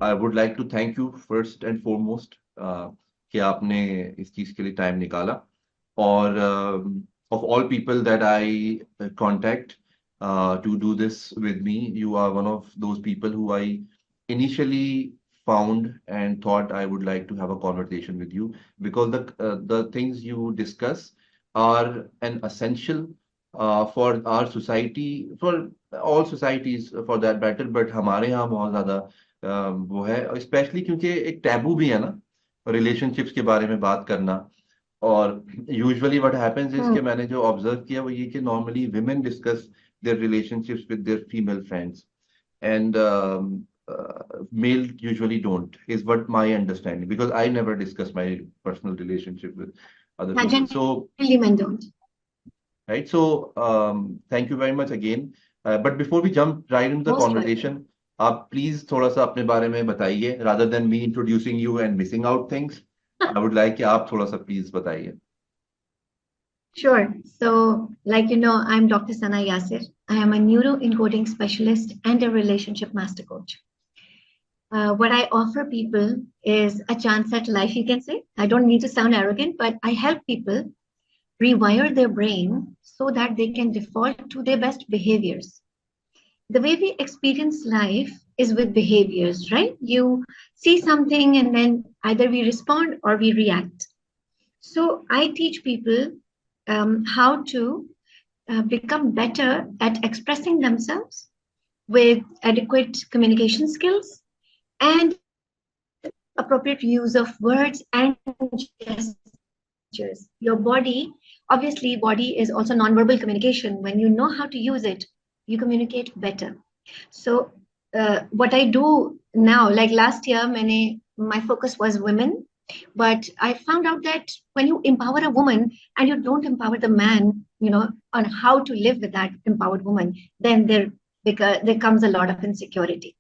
I would like to thank you first and foremost कि आपने इस चीज के लिए टाइम निकाला। और of all people that I contact to do this with me, you are one of those people who I initially found and thought I would like to have a conversation with you, because the things you discuss are an essential for our society, for all societies for that matter, but हमारे यहाँ बहुत ज्यादा वो है, specially क्योंकि एक taboo भी है ना रिलेशनशिप्स के बारे में बात करना। और usually what happens is Hmm. कि मैंने जो ऑब्जर्व किया वो ये कि normally women discuss their relationships with their female friends, and male usually don't, is what my understanding, because I never discuss my personal relationship with other Yeah, people. So, generally men don't. right, so thank you very much again. But before we jump right into the Most welcome. conversation, आप please थोड़ा सा अपने बारे में बताइए, rather than me introducing you and missing out things. I would like कि आप थोड़ा सा प्लीज बताइए। Sure. So, like you know, I'm Dr. Sana Yasir. I am a neuro-encoding specialist and a relationship master coach. What I offer people is a chance at life, you can say. I don't need to sound arrogant, but I help people rewire their brain so that they can default to their best behaviors. The way we experience life is with behaviors, right? You see something and then either we respond or we react. So I teach people how to become better at expressing themselves with adequate communication skills and appropriate use of words and gestures. Your body, obviously, body is also nonverbal communication. When you know how to use it, you communicate better. So, what I do now, like last year, my focus was women, but I found out that when you empower a woman and you don't empower the man, on how to live with that empowered woman, then there comes a lot of insecurity.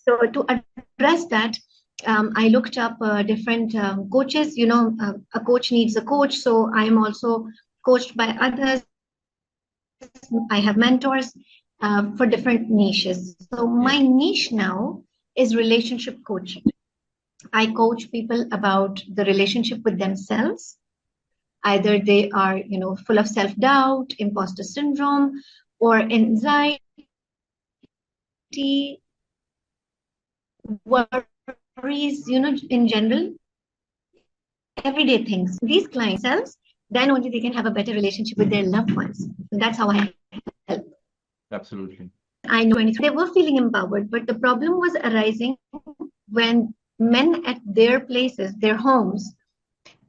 So to address that, I looked up different coaches. A coach needs a coach, so I am also coached by others. I have mentors for different niches. So Yeah, my niche now is relationship coaching. I coach people about the relationship with themselves. Either they are, full of self-doubt, imposter syndrome, or anxiety, worries, in general, everyday things. These clients themselves, then only they can have a better relationship with their loved ones. And that's how I help. absolutely. I know 23, they were feeling empowered, but the problem was arising when men at their places, their homes,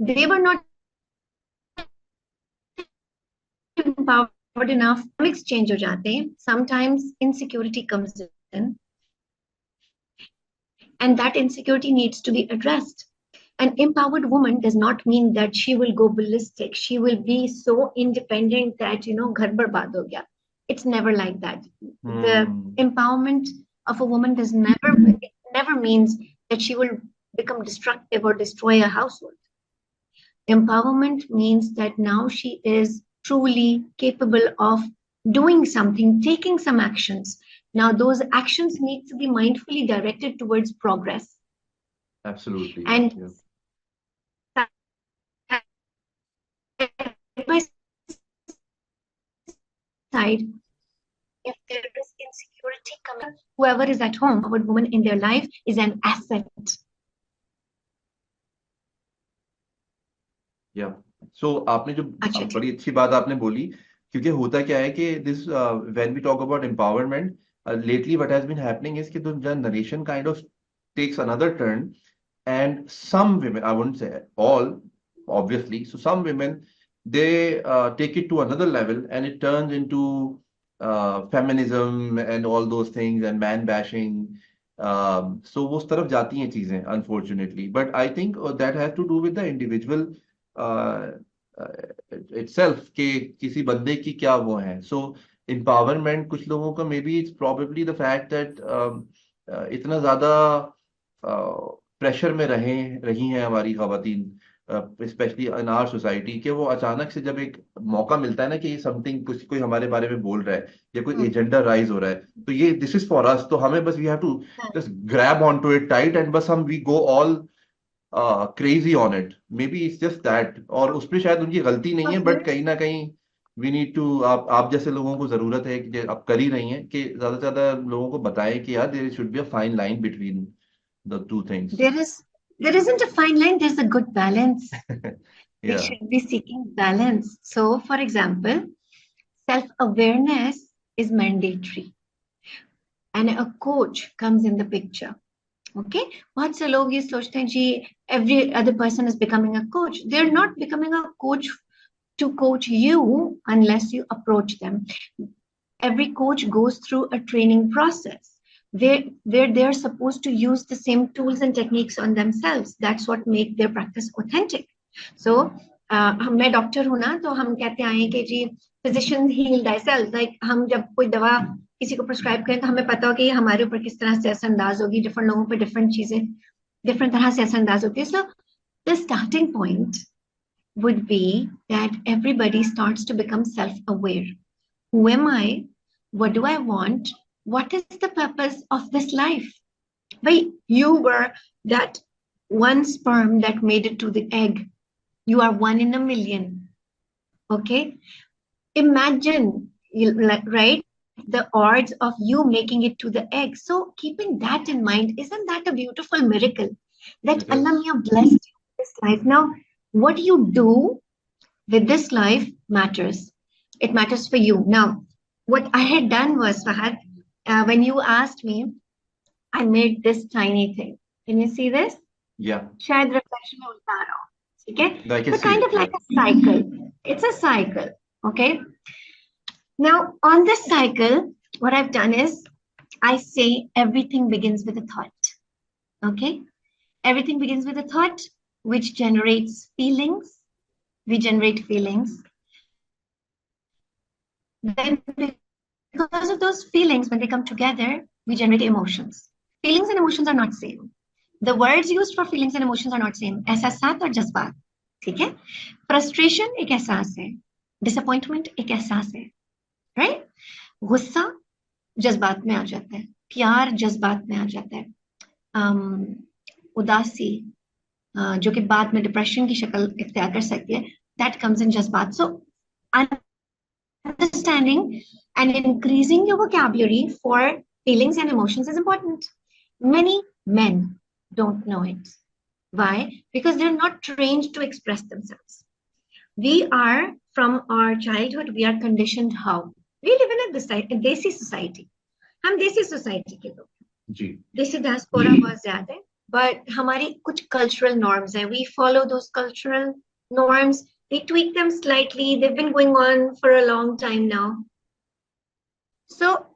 they were not empowered enough. Exchange हो जाते हैं. Sometimes insecurity comes in, and that insecurity needs to be addressed. An empowered woman does not mean that she will go ballistic. She will be so independent that, ghar barbad ho gaya. It's never like that. The Hmm. empowerment of a woman it never means that she will become destructive or destroy a household. Empowerment means that now she is truly capable of doing something, taking some actions. Now, those actions need to be mindfully directed towards progress. Absolutely, yeah, And yeah. side by side, if there is insecurity coming, whoever is at home, our woman in their life is an asset. या सो आपने जो अच्छा जी. बड़ी अच्छी बात आपने बोली, क्योंकि होता क्या है कि this when we talk about empowerment, lately what has been happening is कि the narration kind of takes another turn, and some women, I wouldn't say all, obviously, so some women, they take it to another level and it turns into feminism and all those things and man bashing. So वो उस तरफ जाती हैं चीजें, unfortunately, but I think that has to do with the individual itself, कि किसी बंदे की क्या वो है। सो empowerment कुछ लोगों का may be it's probably the fact that इतना ज्यादा प्रेशर में रही हैं हमारी खवातीन, स्पेशली इन आवर सोसाइटी, कि वो अचानक से जब एक मौका मिलता है ना कि समथिंग, कुछ कोई हमारे बारे में बोल रहा है या कोई एजेंडा राइज हो रहा है, तो ये दिस इज फॉर अस, तो हमें बस we have to just grab on to it tight and बस हम we go all crazy on it, maybe it's just that. और उसमें शायद उनकी गलती नहीं है, बट कहीं ना कहीं वी नीड टू, आप जैसे लोगों को जरूरत है कि आप कर ही रही हैं कि ज्यादा से ज्यादा लोगों को बताएं कि यार there should be a fine line between the two things. There isn't a fine line, there's a good balance. We या should be seeking balance. So, for example, self-awareness is mandatory and a coach comes in the picture. Okay, बहुत से लोग ये सोचते हैं जी every other person is becoming a coach. They're not becoming a coach to coach you unless you approach them. Every coach goes through a training process where they're supposed to use the same tools and techniques on themselves. That's what make their practice authentic. So मैं doctor हूं ना, तो हम कहते आए कि जी physicians heal thyself. Like हम जब कोई दवा किसी को प्रिस्क्राइब करें तो हमें पता हो कि हमारे ऊपर किस तरह से असरअंदाज होगी, डिफरेंट लोगों पर डिफरेंट चीजें डिफरेंट तरह से असरअंदाज होती है. So the starting point would be that everybody starts to become self-aware. Who am I? What do I want? What is the purpose of this life? But you were that one sperm that made it to the egg. You are one in a million. Okay? Imagine, right? The odds of you making it to the egg. So keeping that in mind, isn't that a beautiful miracle that Allah Mia blessed you with this life? Now, what you do with this life matters. It matters for you. Now, what I had done was, Fahad, when you asked me, I made this tiny thing. Can you see this? Yeah. शायद reflection में उल्टा आ रहा हो. ठीक है? I can So see kind it, of like a cycle. It's a cycle. Okay? Now, on this cycle, what I've done is I say everything begins with a thought. Okay? Everything begins with a thought, which generates feelings. We generate feelings. Then, because of those feelings, when they come together, we generate emotions. Feelings and emotions are not same. The words used for feelings and emotions are not same. एहसासात और जज्बात. ठीक है? Frustration एक एहसास है. Disappointment एक एहसास है. Right? गुस्सा जज्बात में आ जाता है, प्यार जज्बात में आ जाता है, उदासी जो कि बाद में डिप्रेशन की शक्ल इख्तियार कर सकती है, that comes in जज्बात. So understanding and increasing your vocabulary for feelings and emotions is important. Many men don't know it. Why? Because they're not trained to express themselves. We are, from our childhood, we are conditioned how? We live in a desi society. हम देसी society के लोग जी, देसी diaspora बहुत ज्यादा है, but हमारी कुछ cultural norms हैं. We follow those cultural norms. We tweak them slightly. They've been going on for a long time now. So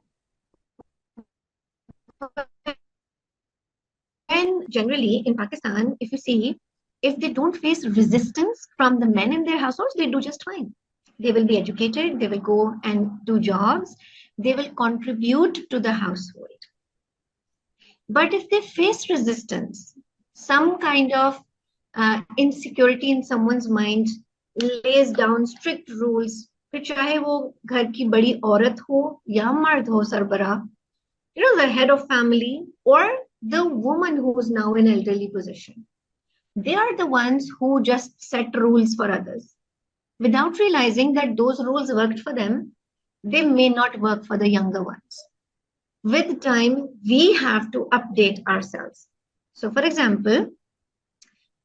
and generally in Pakistan, if you see, if they don't face resistance from the men in their households, they do just fine. They will be educated, they will go and do jobs, they will contribute to the household. But if they face resistance, some kind of insecurity in someone's mind lays down strict rules, फिर चाहे वो घर की बड़ी औरत हो या मर्द हो सरबरा, the head of family or the woman who is now in elderly position. They are the ones who just set rules for others without realizing that those rules worked for them. They may not work for the younger ones. With time, we have to update ourselves. So, for example,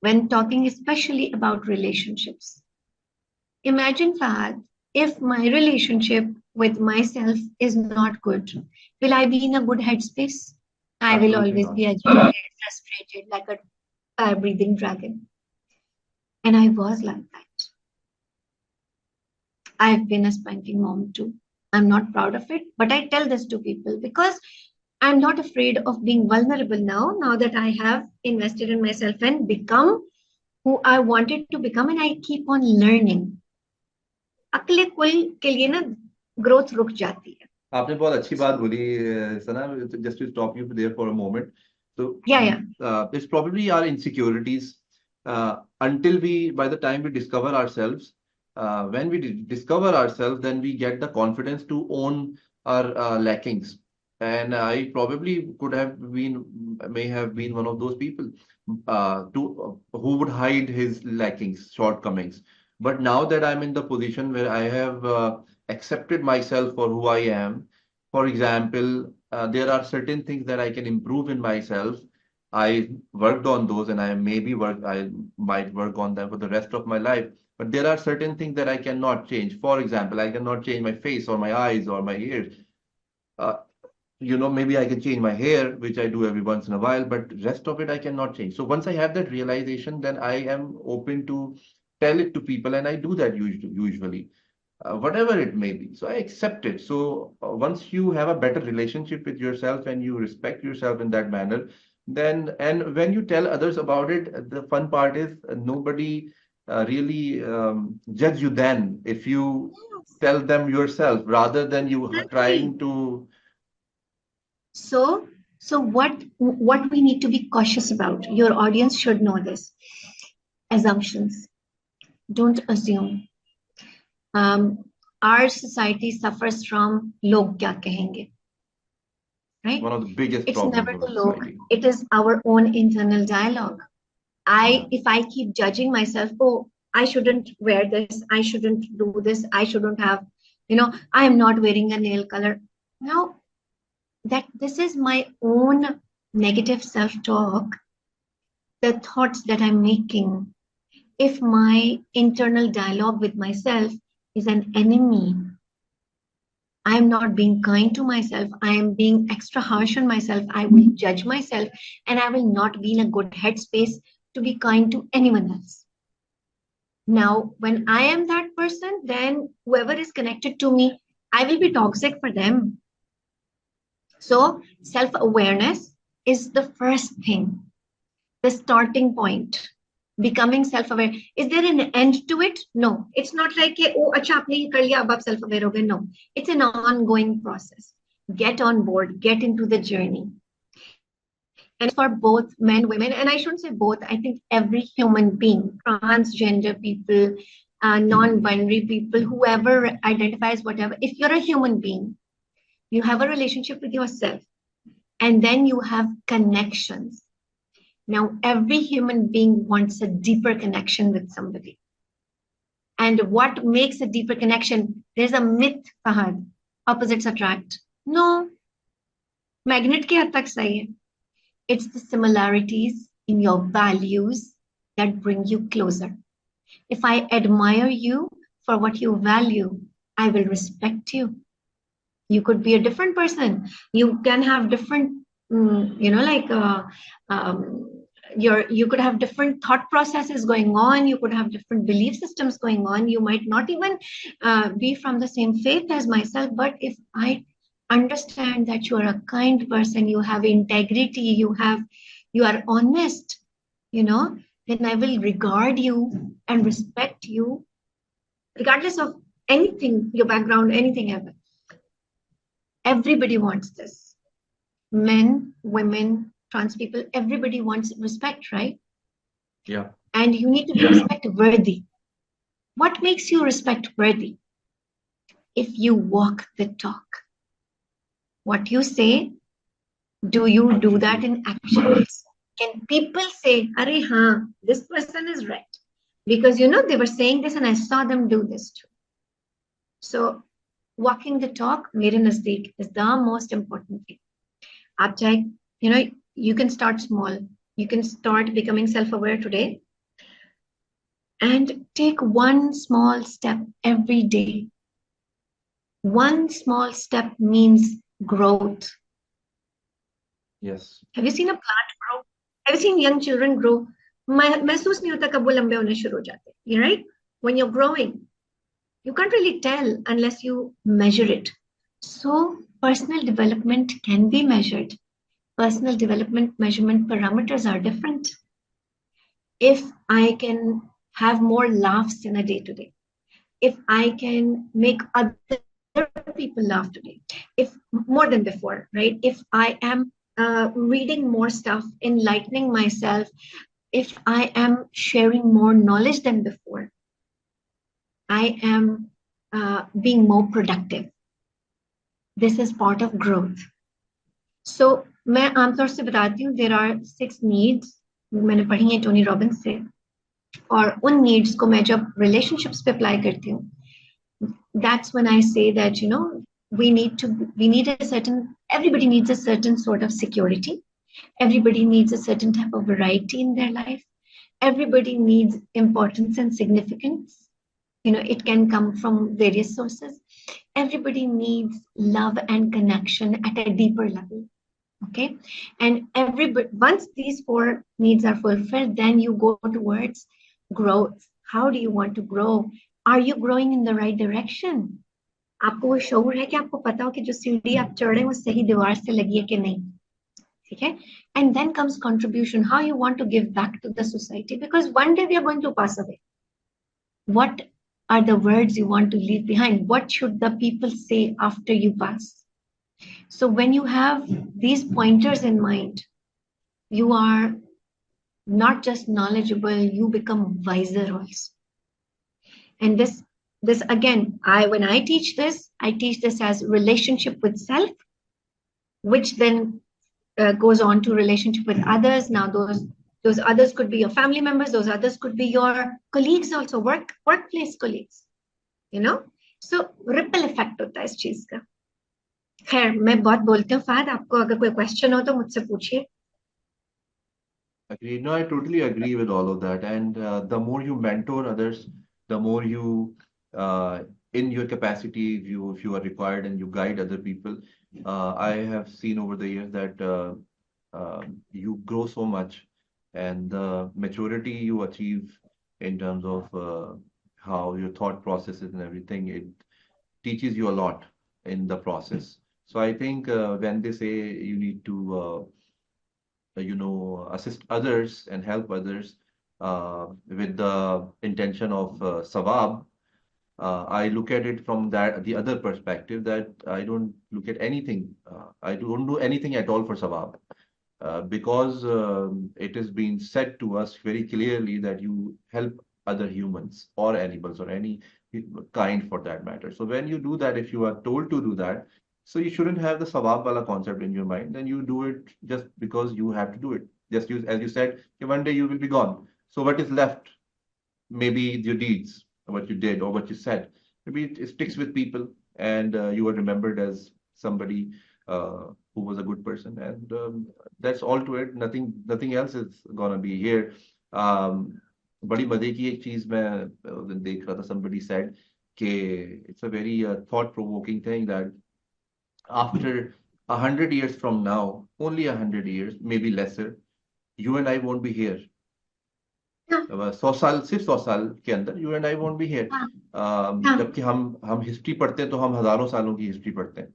when talking especially about relationships, imagine, Fahad, if my relationship with myself is not good, will I be in a good headspace? I will always be agitated, frustrated, like a fire-breathing dragon. And I was like that. I've been a spanking mom too. I'm not proud of it, but I tell this to people because I'm not afraid of being vulnerable now that I have invested in myself and become who I wanted to become, and I keep on learning. अकेले कुल के लिए ना growth रुक जाती है. आपने बहुत अच्छी बात बोली सना. Just to stop you there for a moment. So yeah, it's probably our insecurities until by the time we discover ourselves, when we discover ourselves, then we get the confidence to own our lackings. And I probably may have been one of those people who would hide his lackings, shortcomings. But now that I'm in the position where I have accepted myself for who I am, for example, there are certain things that I can improve in myself. I worked on those, and I might work on them for the rest of my life. But there are certain things that I cannot change. For example, I cannot change my face or my eyes or my ears. Uh, maybe I can change my hair, which I do every once in a while, but rest of it I cannot change. So once I have that realization, then I am open to tell it to people, and I do that usually, whatever it may be. So I accept it. So once you have a better relationship with yourself and you respect yourself in that manner, then and when you tell others about it, the fun part is nobody really judge you then if you Yes, tell them yourself rather than you exactly. trying to. So, so what we need to be cautious about, your audience should know this. Assumptions. Don't assume. Um, our society suffers from log kya kahenge, right? One of the biggest It's problems never of the the log. society. It is our own internal dialogue. Yeah. If I keep judging myself, oh, I shouldn't wear this, I shouldn't do this, I shouldn't have, I am not wearing a nail color. Now that this is my own negative self-talk, the thoughts that I'm making. If my internal dialogue with myself is an enemy, I am not being kind to myself, I am being extra harsh on myself, I will judge myself, and I will not be in a good headspace to be kind to anyone else. Now, when I am that person, then whoever is connected to me, I will be toxic for them. So, self awareness is the first thing, the starting point. Becoming self aware. Is there an end to it? No. It's not like, oh, acha, aapne ye kar liya, ab aap self aware ho gaye. No. It's an ongoing process. Get on board, get into the journey. And it's for both men, women, and I shouldn't say both. I think every human being, transgender people, non-binary people, whoever identifies whatever, if you're a human being, you have a relationship with yourself, and then you have connections. Now, every human being wants a deeper connection with somebody. And what makes a deeper connection? There's a myth, Fahad, opposites attract. No, magnet ke had tak sahi hai. It's the similarities in your values that bring you closer. If I admire you for what you value, I will respect you. You could be a different person. You can have different, like you could have different thought processes going on. You could have different belief systems going on. You might not even be from the same faith as myself. But if I understand that you are a kind person, you have integrity, you are honest, then I will regard you and respect you, regardless of anything, your background, anything ever. Everybody wants this. Men, women, trans people, everybody wants respect, right? Yeah. And you need to be respect worthy. What makes you respect worthy? If you walk the talk. What you say, do you do that in action? Can people say, Arey, haan, this person is right? Because, they were saying this and I saw them do this too. So, walking the talk, mere nazdeek, is the most important thing. Aap chahe, you can start small. You can start becoming self-aware today and take one small step every day. One small step means growth. Yes. Have you seen a plant grow? Have you seen young children grow? महसूस नहीं होता कब वो लंबे होने शुरू हो जाते हैं. You're right? When you're growing, you can't really tell unless you measure it. So personal development can be measured. Personal development measurement parameters are different. If I can have more laughs in a day today, if I can make other people laugh today, if more than before, right? If I am reading more stuff, enlightening myself, if I am sharing more knowledge than before, I am being more productive. This is part of growth. So मैं आमतौर से बताती हूँ, there are 6 needs, मैंने पढ़ी है Tony Robbins से, और उन needs को मैं जब relationships पे apply करती हूँ, that's when I say that, you know, everybody needs a certain sort of security. Everybody needs a certain type of variety in their life. Everybody needs importance and significance. You know, it can come from various sources. Everybody needs love and connection at a deeper level. Okay. And once these 4 needs are fulfilled, then you go towards growth. How do you want to grow? Are you growing in the right direction? आपको वो शऊर है कि आपको पता हो कि जो सीढ़ी आप चढ़ रहे हैं वो सही दीवार से लगी है कि नहीं, ठीक है? And then comes contribution, how you want to give back to the society, because one day we are going to pass away. What are the words you want to leave behind? What should the people say after you pass? So when you have these pointers in mind, you are not just knowledgeable, you become wiser also. And this again, when I teach this as relationship with self, which then goes on to relationship with others. Now those others could be your family members, those others could be your colleagues also, workplace colleagues, you know. So ripple effect होता है इस चीज का. खैर मैं बहुत बोलती हूँ, फाद आपको अगर कोई क्वेश्चन हो तो मुझसे पूछिए. Agreed. No, I totally agree with all of that. And the more you mentor others, the more you, in your capacity, if you are required and you guide other people, I have seen over the years that you grow so much, and the maturity you achieve in terms of how your thought processes and everything, it teaches you a lot in the process. So I think when they say you need to assist others and help others with the intention of sawab, I look at it from the other perspective, that I don't look at anything. I don't do anything at all for sawab, because it has been said to us very clearly that you help other humans or animals or any kind for that matter. So when you do that, if you are told to do that, so you shouldn't have the sawab wala concept in your mind. Then you do it just because you have to do it. Just as you said, one day you will be gone. So what is left? Maybe your deeds, what you did or what you said. Maybe it sticks with people, and you are remembered as somebody who was a good person, and that's all to it. Nothing else is gonna be here. बड़ी मजे की एक चीज मैं देख रहा था. Somebody said कि it's a very thought-provoking thing that after 100 years from now, only 100 years, maybe lesser, you and I won't be here. 100 साल, सिर्फ 100 साल के अंदर you and I won't be here. जबकि हम हिस्ट्री पढ़ते हैं तो हम हजारों सालों की हिस्ट्री पढ़ते हैं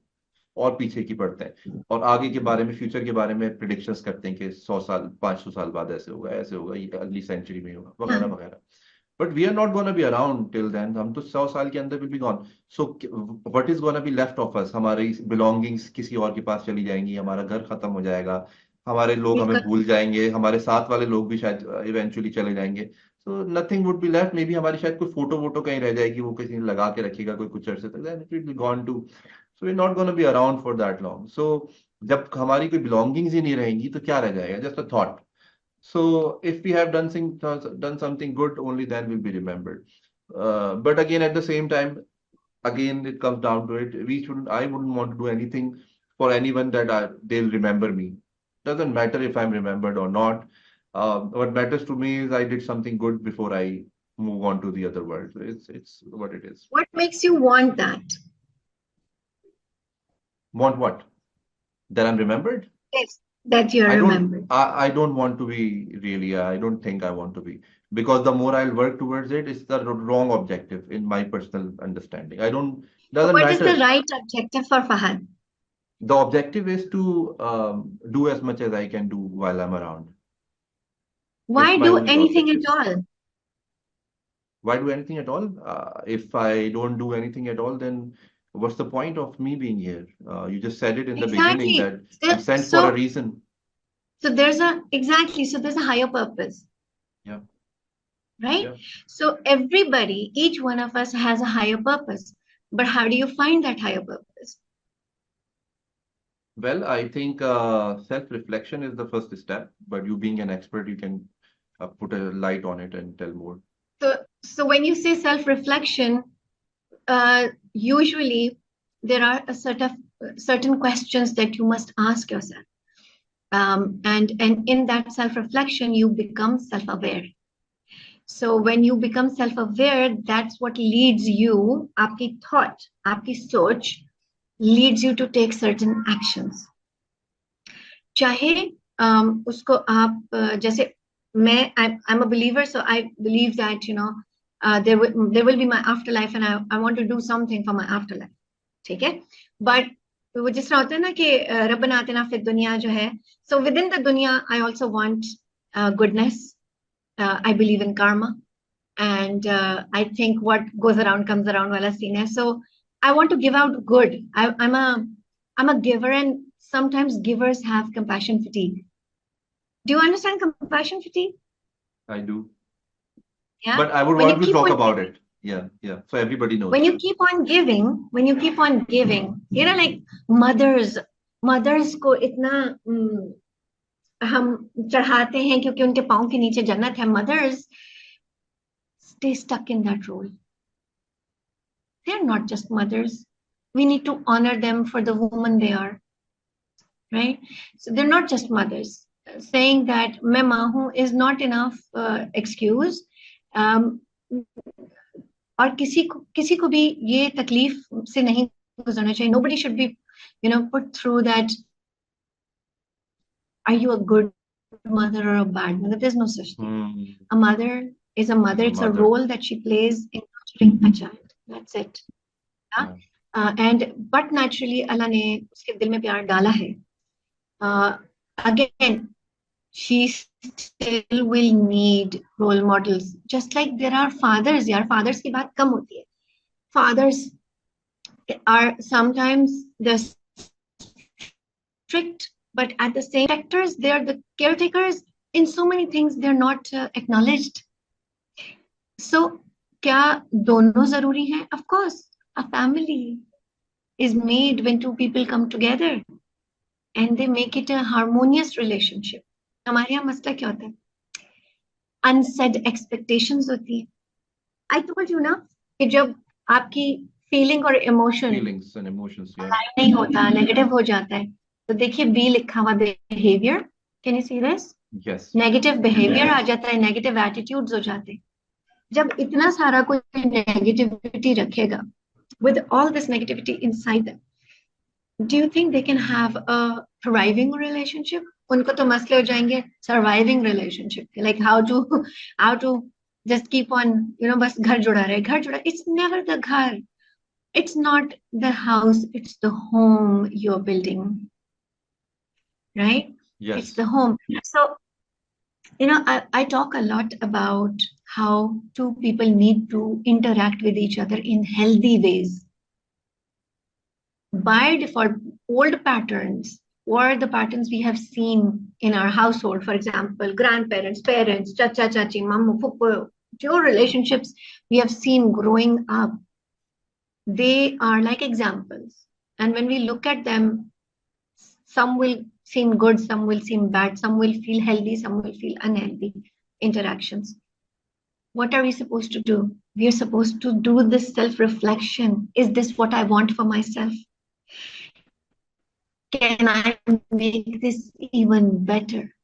और पीछे की पढ़ते हैं और आगे के बारे में, फ्यूचर के बारे में प्रिडिक्शंस करते हैं कि 100 साल 500 साल बाद ऐसे होगा, ये अगली सेंचुरी में होगा, वगैरह वगैरह. But we are not going to be around till then. हम तो 100 साल के अंदर will be gone. So what is going to be left of us? हमारी belongings किसी और के पास चली जाएंगी, हमारा घर खत्म हो जाएगा, हमारे लोग हमें भूल जाएंगे, हमारे साथ वाले लोग भी शायद eventually चले जाएंगे. So nothing would be left. Maybe हमारी शायद कोई फोटो कहीं रह जाएगी, वो किसी ने लगा के रखेगा कोई कुछ अरसे तक. Then it will be gone too. So we're not going to be around for that long. So जब हमारी कोई belongings ही नहीं रहेंगी तो क्या रह जाएगा? Just a thought. So if we have done something good, only then we'll be remembered. But again, at the same time, again, it comes down to it. I wouldn't want to do anything for anyone that they'll remember me. Doesn't matter if I'm remembered or not. What matters to me is I did something good before I move on to the other world. So it's what it is. What makes you want that? Want what? That I'm remembered? Yes, that you're remembered. I don't want to be really. I don't think I want to be, because the more I'll work towards it, it's the wrong objective in my personal understanding. Doesn't What matter. is the right objective for Fahad? The objective is to do as much as I can do while I'm around. Why It's my do only anything objective. at all? Why do anything at all? If I don't do anything at all, then what's the point of me being here? You just said it in the beginning that I'm sent for a reason. So there's a higher purpose. Yeah. right? Yeah. So everybody, each one of us has a higher purpose. But how do you find that higher purpose? Well, I think self-reflection is the first step, but you being an expert, you can put a light on it and tell more. So when you say self-reflection, usually there are a certain questions that you must ask yourself. And in that self-reflection, you become self-aware. So when you become self-aware, that's what leads you, आपकी thought, आपकी सोच leads you to take certain actions. चाहे उसको आप जैसे I'm a believer, so I believe that there will be my afterlife, and I want to do something for my afterlife. ठीक है, but वो जिस तरह होता है ना कि रब्बना आतिना फिद दुनिया जो है, so within the dunya I also want goodness. I believe in karma, and I think what goes around comes around wala scene hai. So I want to give out good. I'm a giver, and sometimes givers have compassion fatigue. Do you understand compassion fatigue? I do. Yeah. But I would When you want to keep talk on about it. Yeah, yeah. So everybody when knows. you keep on giving, like mothers को इतना हम चढ़ाते हैं क्योंकि उनके पाँव के नीचे जन्नत है. Mothers stay stuck in that role. They're not just mothers. We need to honor them for the woman they are, right? So they're not just mothers. Saying that मैं माँ हूँ is not enough excuse. और किसी को भी ये तकलीफ से नहीं गुजरना चाहिए. Nobody should be, put through that. Are you a good mother or a bad mother? There's no such thing. A mother is a mother. It's a role that she plays in nurturing a child. That's it. Yeah? But naturally Allah ने उसके दिल में प्यार डाला है. Again, she still will need role models. Just like there are fathers, यार fathers की बात कम होती है. Fathers are sometimes the strict, but at the same protectors, they are the caretakers. In so many things, they're not acknowledged. So, क्या दोनों जरूरी हैं? Of course, a family is made when two people come together and they make it a harmonious relationship. हमारे यहाँ मसला क्या होता है? Unsaid expectations होती है. I told you ना कि जब आपकी feeling और emotion Feelings and emotions, yeah. नहीं होता, negative हो जाता है. तो देखिए B लिखा हुआ behavior. Can you see this? Yes. Negative behavior आ जाता है, negative attitudes हो जाते हैं. जब इतना सारा कोई negativity रखेगा, with all this negativity inside them, do you think they can have a thriving relationship? उनको तो मसले हो जाएंगे surviving relationship, like how to just keep on, बस घर जुड़ा रहे. It's never the घर. It's not the house, it's the home you're building, right? Yes. It's the home. So, I talk a lot about how two people need to interact with each other in healthy ways. By default, old patterns or the patterns we have seen in our household, for example, grandparents, parents, chacha, chachi, mamma, puppu, your relationships we have seen growing up, they are like examples. And when we look at them, some will seem good, some will seem bad, some will feel healthy, some will feel unhealthy interactions. What are we supposed to do? We are supposed to do this self-reflection. Is this what I want for myself? Can I make this even better?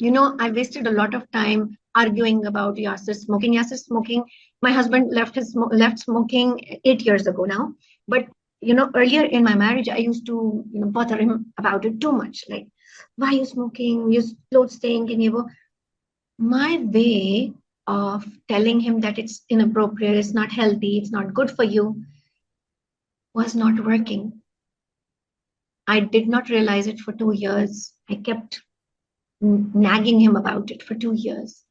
I wasted a lot of time arguing about Yasir smoking. Yasir smoking, my husband left smoking 8 years ago now. But earlier in my marriage, I used to bother him about it too much. Like, why are you smoking? Your clothes stink, and my way of telling him that it's inappropriate, it's not healthy, it's not good for you, was not working. I did not realize it for 2 years. I kept nagging him about it for 2 years.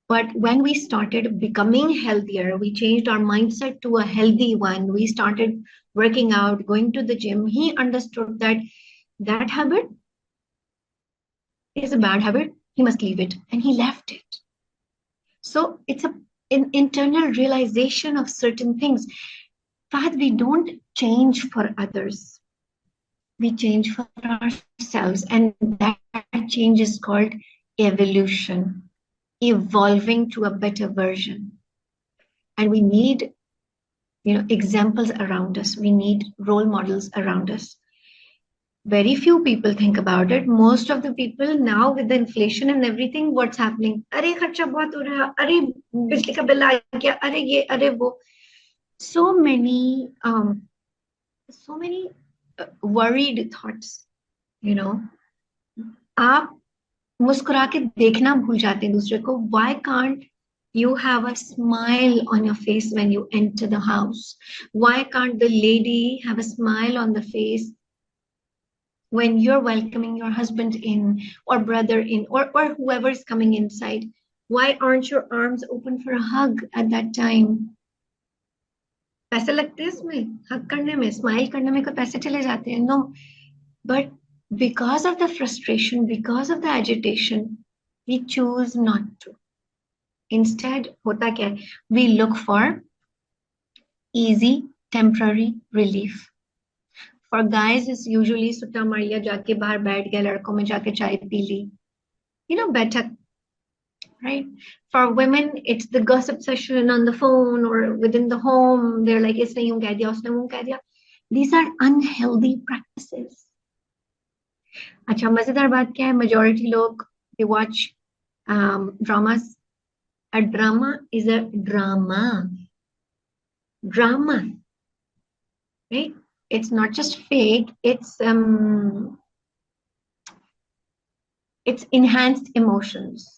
But when we started becoming healthier, we changed our mindset to a healthy one. We started working out, going to the gym. He understood that habit is a bad habit. he must leave it, and he left it. So it's an internal realization of certain things. Fahad, we don't change for others. We change for ourselves, and that change is called evolution, evolving to a better version. And we need, examples around us. We need role models around us. Very few people think about it. Most of the people now, with the inflation and everything, what's happening? अरे खर्चा बहुत हो रहा है, अरे बिजली का bill आ गया, अरे ये, अरे वो. So many worried thoughts, आप मुस्कुरा के देखना भूल जाते हैं दूसरे को. Why can't you have a smile on your face when you enter the house? Why can't the lady have a smile on the face when you're welcoming your husband in, or brother in, or whoever is coming inside? Why aren't your arms open for a hug at that time? पैसे लगते हैं इसमें, हग करने में, smile करने में, कोई पैसे चले जाते हैं? No. But because of the frustration, because of the agitation, we choose not to. Instead, होता क्या है? We look for easy, temporary relief. For guys, it's usually सुट्टा मारिया, जाके बाहर बैठ गया, लड़कों में जाके चाय पी ली. Better, right? For women, it's the gossip session on the phone or within the home. They're like, इसने यूं कह दिया, उसने वो कह दिया. These are unhealthy practices. अच्छा, मजेदार बात क्या है? Majority लोग, they watch dramas. A drama is a drama. Drama, right? It's not just fake. It's enhanced emotions.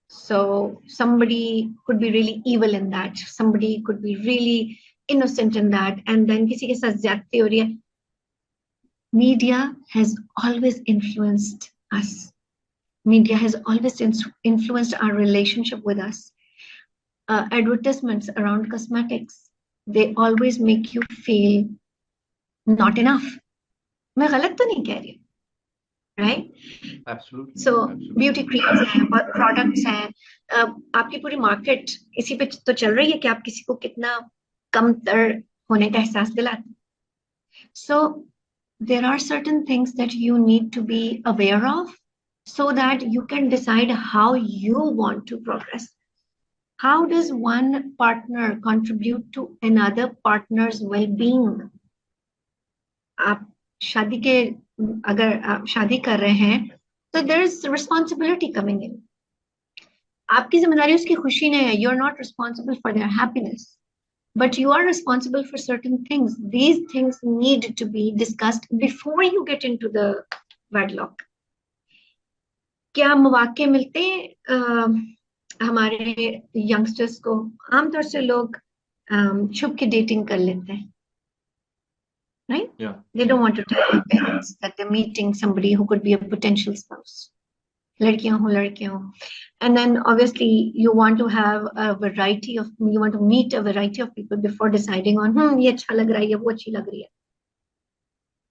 So somebody could be really evil in that. Somebody could be really innocent in that. And then किसी के साथ ज़्यादती हो रही है. Media has always influenced us. Media has always influenced our relationship with us. Advertisements around cosmetics, they always make you feel not enough. मैं गलत तो नहीं कह रही, right? Absolutely. So Absolutely. beauty creams हैं, products हैं, आपकी पूरी market इसी पे तो चल रही है कि आप किसी को कितना कमतर होने का एहसास दिलाते. So there are certain things that you need to be aware of so that you can decide how you want to progress. How does one partner contribute to another partner's well-being? आप शादी के, अगर आप शादी कर रहे हैं, so there is responsibility coming in. आपकी जिम्मेदारी उसकी खुशी नहीं है. You're not responsible for their happiness, but you are responsible for certain things. These things need to be discussed before you get into the wedlock. क्या मौके मिलते हैं हमारे यंगस्टर्स को? आमतौर से लोग छुप के डेटिंग कर लेते हैं, right? Yeah. They don't want to tell their parents that they're meeting somebody who could be a potential spouse. लड़कियां हो, लड़के हो. And then obviously you want to have a variety of, you want to meet a variety of people before deciding on, ये अच्छा लग रहा है, ये वो अच्छी लग रही है.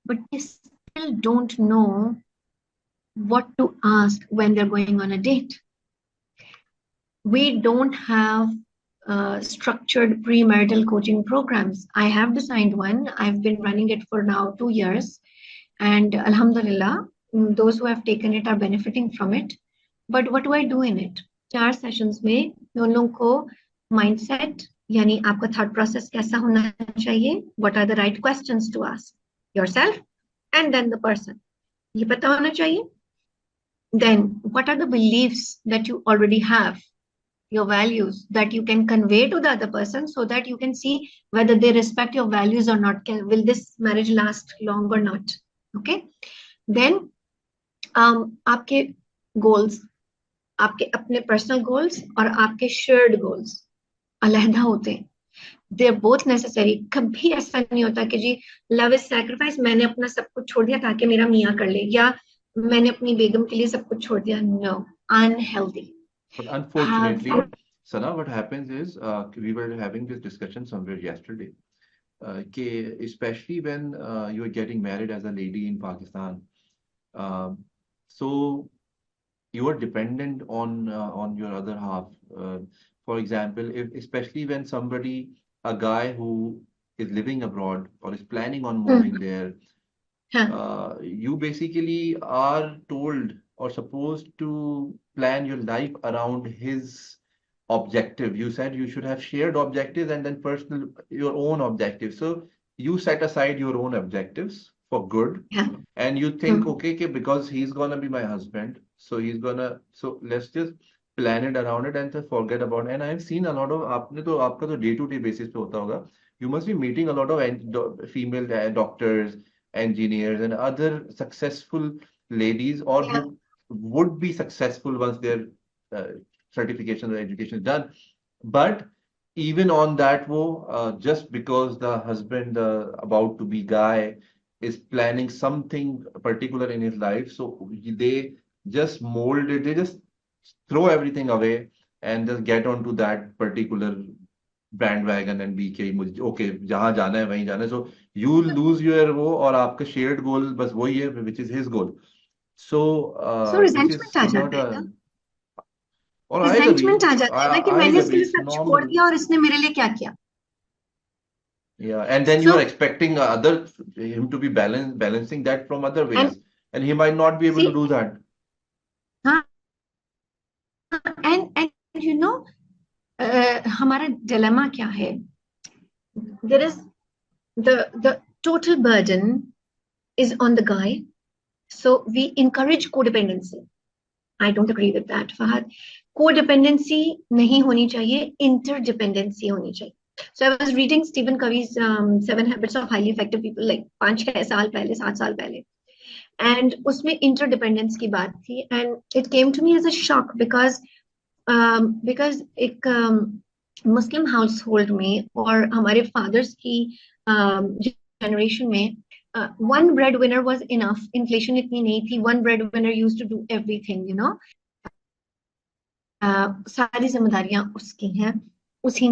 But they still don't know what to ask when they're going on a date. We don't have structured premarital coaching programs. I have designed one. I've been running it for now 2 years. And Alhamdulillah, those who have taken it are benefiting from it. But what do I do in it? 4 sessions में उन लोगों को mindset, यानी आपका thought process कैसा होना चाहिए? What are the right questions to ask yourself and then the person? ये पता होना चाहिए. Then what are the beliefs that you already have? Your values that you can convey to the other person so that you can see whether they respect your values or not. Will this marriage last long or not? Okay. Then आपके goals, आपके अपने personal goals और आपके shared goals अलहदा होते हैं. They're both necessary. कभी ऐसा नहीं होता कि जी love is sacrifice, मैंने अपना सब कुछ छोड़ दिया ताकि मेरा मियाँ कर ले, या मैंने अपनी बेगम के लिए सब कुछ छोड़ दिया. No, unhealthy. But unfortunately, Sana, what happens is we were having this discussion somewhere yesterday. Especially when you are getting married as a lady in Pakistan. So you are dependent on your other half. For example, if especially when somebody, a guy who is living abroad or is planning on moving there, हाँ you basically are told or supposed to plan your life around his objective. You said you should have shared objectives and then personal your own objectives. So you set aside your own objectives for good, हाँ and you think, okay, okay, because he's gonna be my husband, so he's gonna, so let's just plan it around it and just forget about it. And I've seen a lot of, आपने तो आपका तो day to day basis पे होता होगा, you must be meeting a lot of female doctors, engineers, and other successful ladies, or yeah who would be successful once their uh, certification or education is done. But even on that, just because the husband, the about to be guy, is planning something particular in his life, so they just mold it, they just throw everything away and just get onto that particular bandwagon and be कि मुझे okay जहाँ जाना है वहीं जाना है, so you lose your वो, और आपका शेयर्ड गोल बस वही है which is his goal, so so which resentment आ इज नॉट जाता है अ, ना और resentment आ जाता है ना कि I मैंने इसके agree, लिए it's सब छोड़ normal. दिया और इसने मेरे लिए क्या किया Yeah, and then you are so expecting other him to be balancing that from other and ways, and he might not be able to see do that. हाँ and you know हमारा dilemma क्या है there is the total burden is on the guy so we encourage codependency I don't agree with that Fahad codependency नहीं होनी चाहिए interdependency होनी चाहिए so I was reading Stephen Covey's 7 Habits of Highly Effective People like 5-6 साल पहले 7 साल पहले and उसमें interdependence की बात थी and it came to me as a shock because एक मुस्लिम हाउस होल्ड में और हमारे फादर्स की जनरेशन में one breadwinner was enough inflation इतनी नहीं थी one breadwinner used to do everything you know सारी जिम्मेदारियां उसकी हैं उसी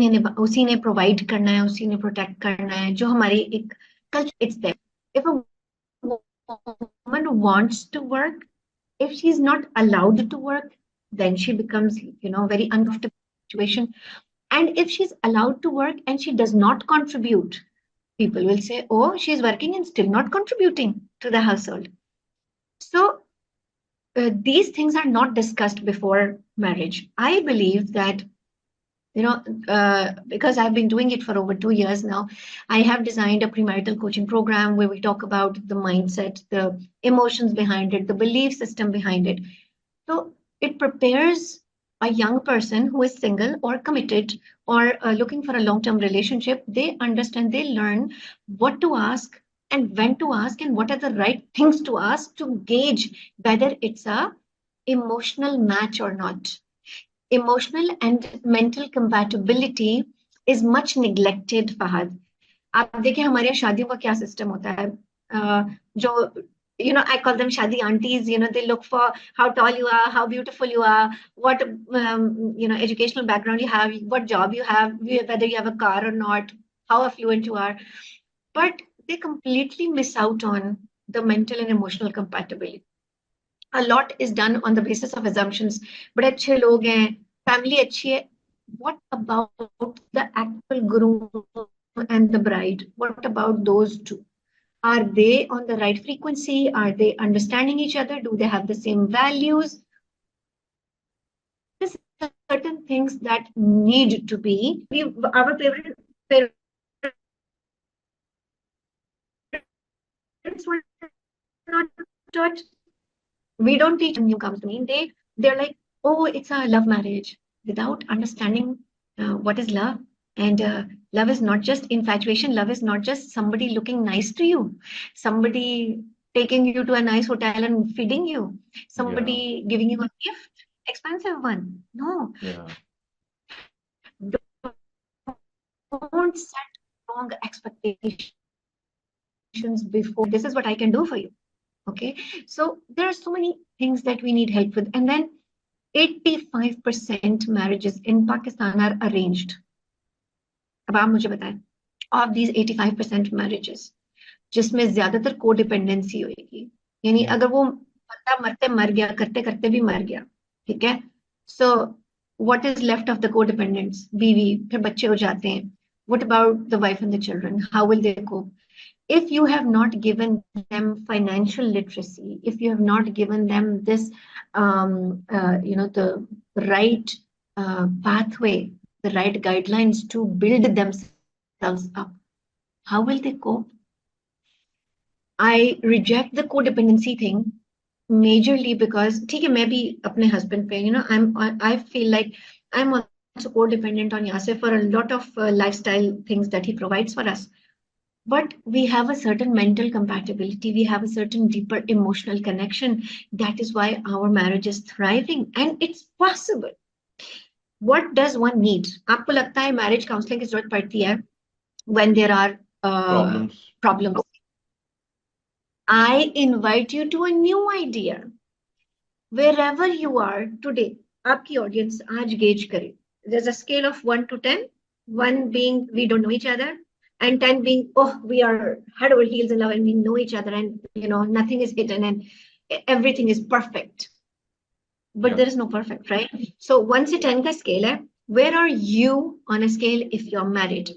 ने प्रोवाइड करना है उसी ने प्रोटेक्ट करना है जो हमारी एक culture it's there if a woman wants to work if she's not allowed to work then she becomes you know very uncomfortable situation and if she's allowed to work and she does not contribute people will say oh she's working and still not contributing to the household so these things are not discussed before marriage I believe that you know because I've been doing it for over 2 years now I have designed a premarital coaching program where we talk about the mindset the emotions behind it the belief system behind it so it prepares a young person who is single or committed or looking for a long-term relationship they understand they learn what to ask and when to ask and what are the right things to ask to gauge whether it's a emotional match or not emotional and mental compatibility is much neglected Fahad आप देखिए हमारे यहाँ शादियों का क्या system होता है जो you know I call them shadi aunties you know they look for how tall you are how beautiful you are what you know educational background you have what job you have whether you have a car or not how affluent you are but they completely miss out on the mental and emotional compatibility a lot is done on the basis of assumptions बड़े अच्छे लोग हैं family अच्छी है what about the actual groom and the bride what about those two are they on the right frequency are they understanding each other do they have the same values there's certain things that need to be our parents were not taught we don't teach when you comes to me they're like oh it's a love marriage without understanding what is love and love is not just infatuation love is not just somebody looking nice to you somebody taking you to a nice hotel and feeding you Yeah, somebody giving you a gift expensive one no yeah, don't set wrong expectations before this is what I can do for you okay so there are so many things that we need help with and then 85% marriages in Pakistan are arranged अब आप मुझे बताएं of these 85% marriages जिसमें ज्यादातर codependency होगी यानी yeah, अगर वो बंदा मरते मर गया करते करते भी मर गया ठीक है. So what is left of the codependents? बीवी, फिर बच्चे हो जाते हैं. What about the wife and the children? How will they cope? If you have not given them financial literacy, if you have not given them this, the right pathway, the right guidelines to build themselves up, how will they cope? I reject the codependency thing majorly because ठीक है, मैं भी अपने husband पे, I feel like I'm also codependent on Yasir for a lot of lifestyle things that he provides for us. But we have a certain mental compatibility, we have a certain deeper emotional connection. That is why our marriage is thriving and it's possible. What does one need? आपको लगता है marriage counseling की जरूरत पड़ती है when there are problems? I invite you to a new idea. Wherever you are today, आपकी audience आज gauge करे. There's a scale of 1 to 10, 1 being we don't know each other, and 10 being, oh, we are head over heels in love and we know each other and nothing is hidden and everything is perfect. But there is no perfect, right? So 1 से 10 का scale है. Where are you on a scale if you're married?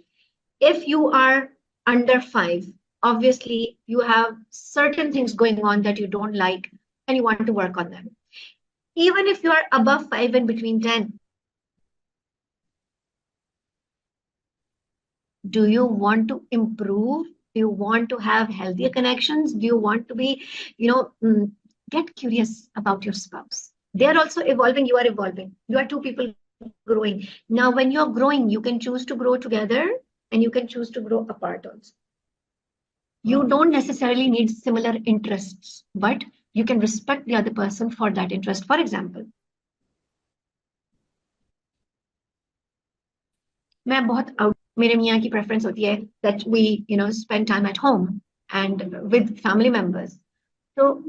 If you are under 5, obviously you have certain things going on that you don't like and you want to work on them. Even if you are above 5 and between 10, do you want to improve? Do you want to have healthier connections? Do you want to be, get curious about your spouse? They are also evolving. You are evolving. You are two people growing. Now, when you're growing, you can choose to grow together and you can choose to grow apart also. You don't necessarily need similar interests, but you can respect the other person for that interest. For example, मैं बहुत मेरे मियाँ की preference होती है that we spend time at home and with family members. So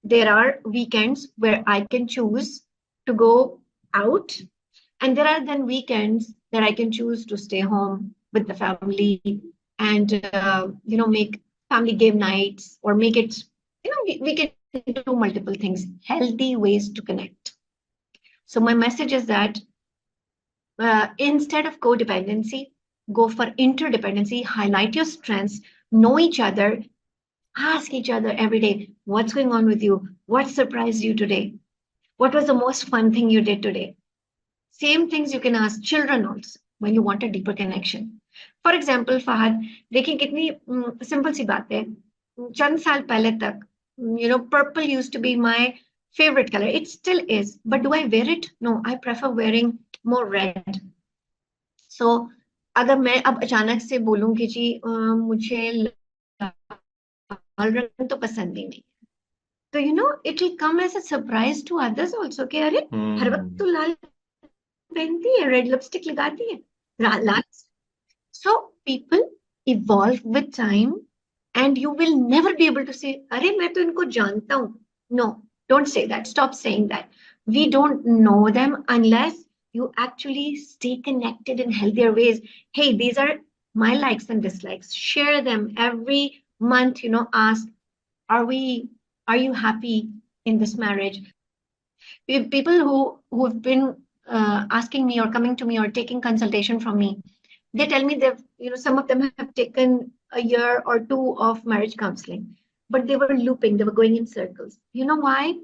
there are weekends where I can choose to go out, and there are then weekends that I can choose to stay home with the family and make family game nights, or make it, we can do multiple things, healthy ways to connect. So my message is that instead of codependency, go for interdependency. Highlight your strengths, know each other, ask each other every day, what's going on with you? What surprised you today? What was the most fun thing you did today? Same things you can ask children also when you want a deeper connection. For example, Fahad, देखिए कितनी simple सी बात है. चंद साल पहले तक, purple used to be my favorite color. It still is, but do I wear it? No, I prefer wearing more red. So अगर मैं अब अचानक से बोलूं कि जी मुझे लाल रंग तो पसंद ही नहीं, तो it will come as a surprise to others also कि अरे हर वक्त तो लाल पहनती है, रेड लिपस्टिक लगाती है, लाल. So people evolve with time and you will never be able to say अरे मैं तो इनको जानता हूँ. No, don't say that. Stop saying that. We don't know them unless you actually stay connected in healthier ways. Hey, these are my likes and dislikes. Share them every month. Ask, are you happy in this marriage? People who have been asking me or coming to me or taking consultation from me, they tell me some of them have taken a year or 2 of marriage counseling, but they were looping, they were going in circles. You know why?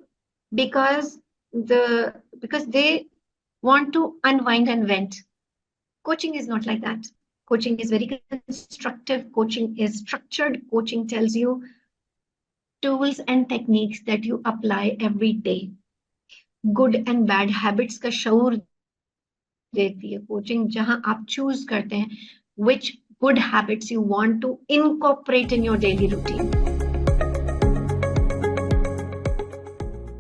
Because they want to unwind and vent. Coaching is not like that. Coaching is very constructive. Coaching is structured. Coaching tells you tools and techniques that you apply every day. Good and bad habits का शऊर देती है coaching, जहां आप choose करते हैं which good habits you want to incorporate in your daily routine.